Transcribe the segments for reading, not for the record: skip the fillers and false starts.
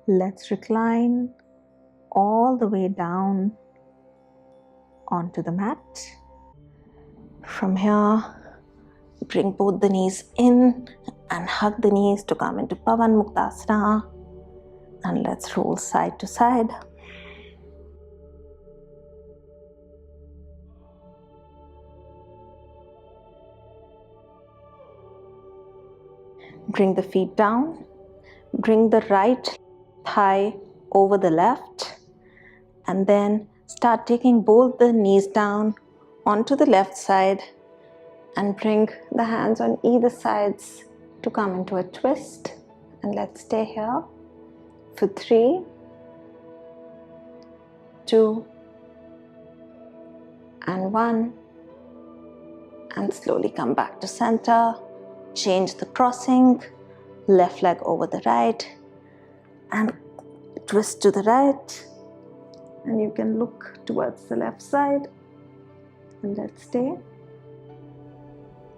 Let's recline all the way down onto the mat. From here, bring both the knees in and hug the knees to come into Pavan Muktasana. And let's roll side to side. Bring the feet down. Bring the right thigh over the left. And then start taking both the knees down onto the left side. And bring the hands on either sides to come into a twist. And let's stay here for 3, 2, and 1. And slowly come back to center. Change the crossing. Left leg over the right. And twist to the right. And you can look towards the left side. And let's stay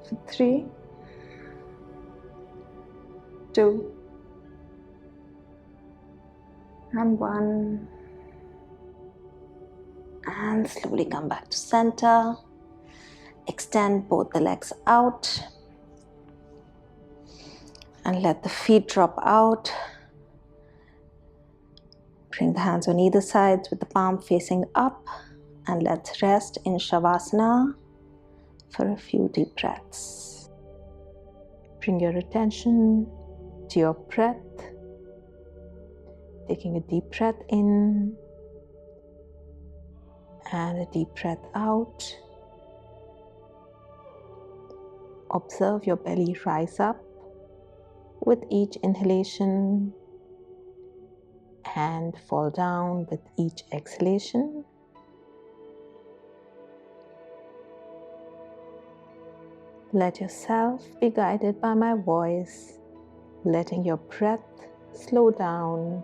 for 3, 2, and 1. And slowly come back to center. Extend both the legs out. And let the feet drop out. Bring the hands on either side with the palm facing up. And let's rest in Shavasana for a few deep breaths. Bring your attention to your breath. Taking a deep breath in and a deep breath out. Observe your belly rise up with each inhalation and fall down with each exhalation. Let yourself be guided by my voice, letting your breath slow down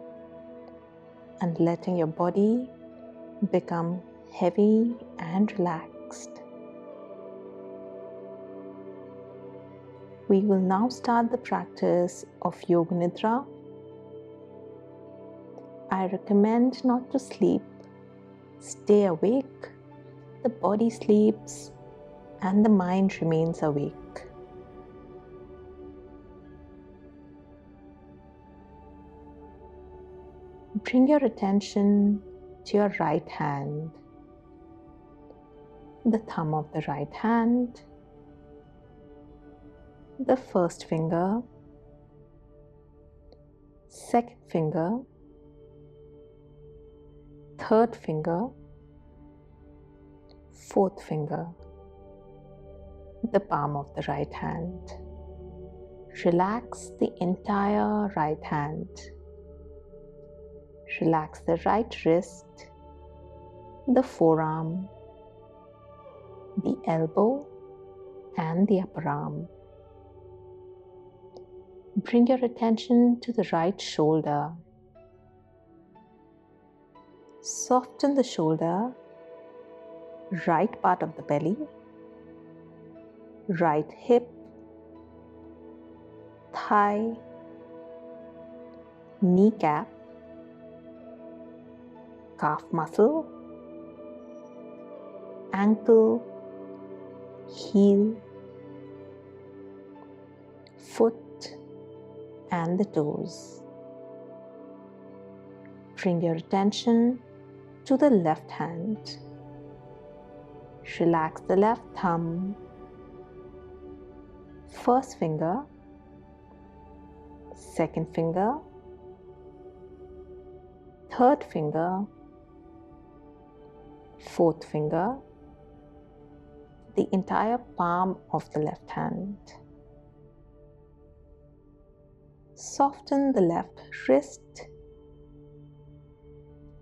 and letting your body become heavy and relaxed. We will now start the practice of Yoga Nidra. I recommend not to sleep. Stay awake. The body sleeps and the mind remains awake. Bring your attention to your right hand. The thumb of the right hand, the first finger, second finger, third finger, fourth finger, the palm of the right hand. Relax the entire right hand. Relax the right wrist, the forearm, the elbow, and the upper arm. Bring your attention to the right shoulder. Soften the shoulder, right part of the belly, right hip, thigh, kneecap, calf muscle, ankle, heel, foot, and the toes. Bring your attention to the left hand. Relax the left thumb, first finger, second finger, third finger, fourth finger, the entire palm of the left hand. Soften the left wrist,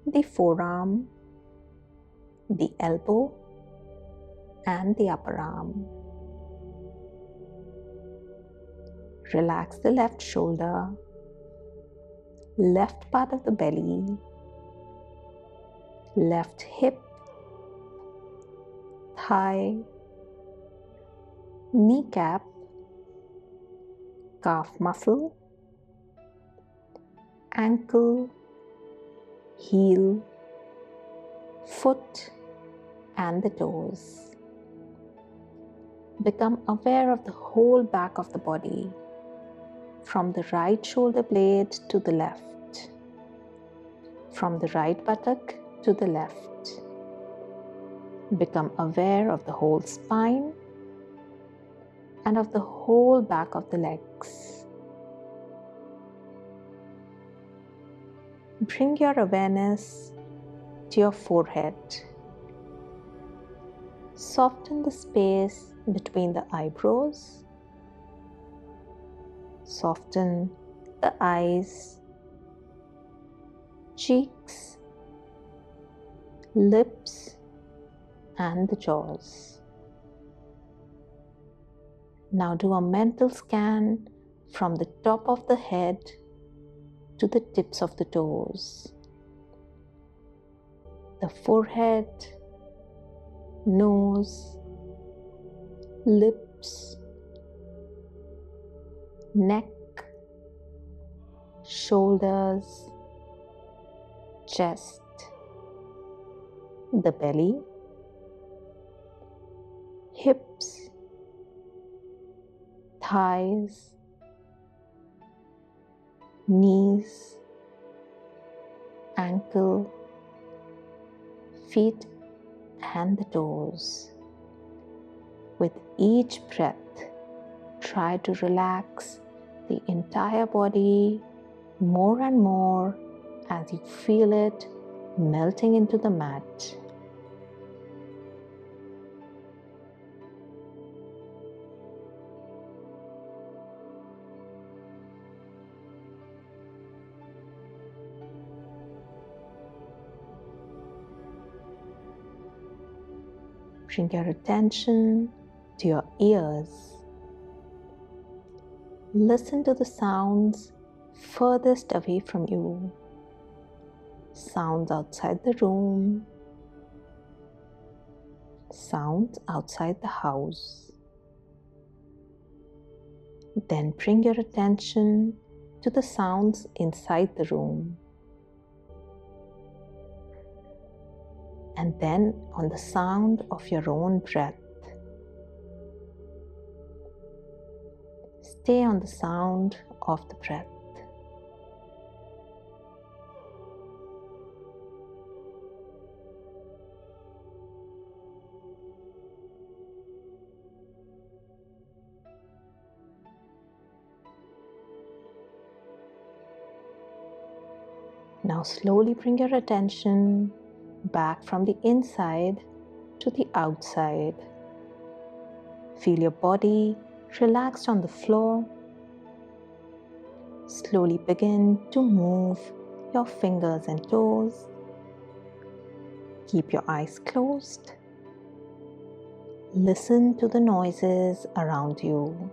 the forearm, the elbow, and the upper arm. Relax the left shoulder, left part of the belly, left hip, thigh, kneecap, calf muscle, ankle, heel, foot, and the toes. Become aware of the whole back of the body, from the right shoulder blade to the left, from the right buttock to the left. Become aware of the whole spine and of the whole back of the legs. Bring your awareness to your forehead. Soften the space between the eyebrows. Soften the eyes, cheeks, lips, and the jaws. Now do a mental scan from the top of the head to the tips of the toes. The forehead, nose, lips, neck, shoulders, chest, the belly, hips, thighs, knees, ankle, feet, and the toes. With each breath, try to relax the entire body more and more as you feel it melting into the mat. Bring your attention to your ears. Listen to the sounds furthest away from you. Sounds outside the room. Sounds outside the house. Then bring your attention to the sounds inside the room. And then on the sound of your own breath. Stay on the sound of the breath. Now slowly bring your attention back from the inside to the outside. Feel your body relaxed on the floor. Slowly begin to move your fingers and toes. Keep your eyes closed. Listen to the noises around you.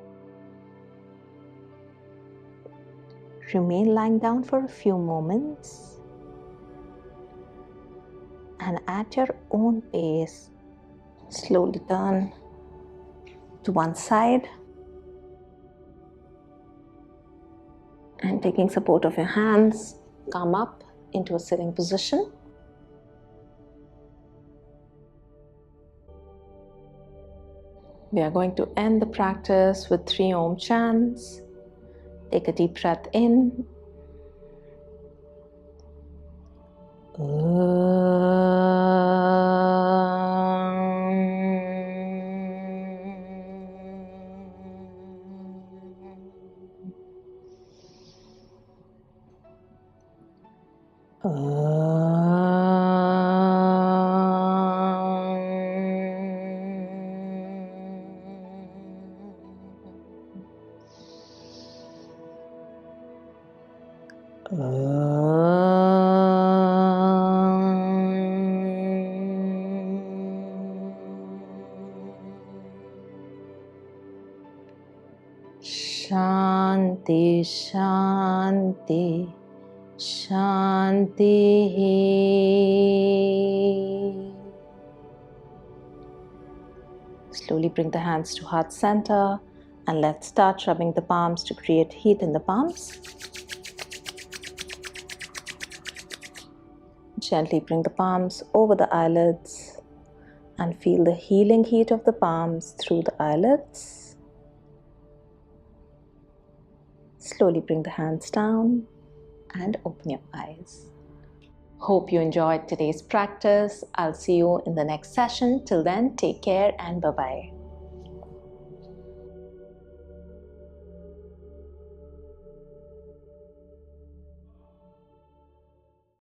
Remain lying down for a few moments. And at your own pace, slowly turn to one side and taking support of your hands, come up into a sitting position. We are going to end the practice with 3 Om chants. Take a deep breath in. Shanti, Shanti, Shanti. Slowly bring the hands to heart center and let's start rubbing the palms to create heat in the palms. Gently bring the palms over the eyelids and feel the healing heat of the palms through the eyelids. Slowly bring the hands down and open your eyes. Hope you enjoyed today's practice. I'll see you in the next session. Till then, take care and bye-bye.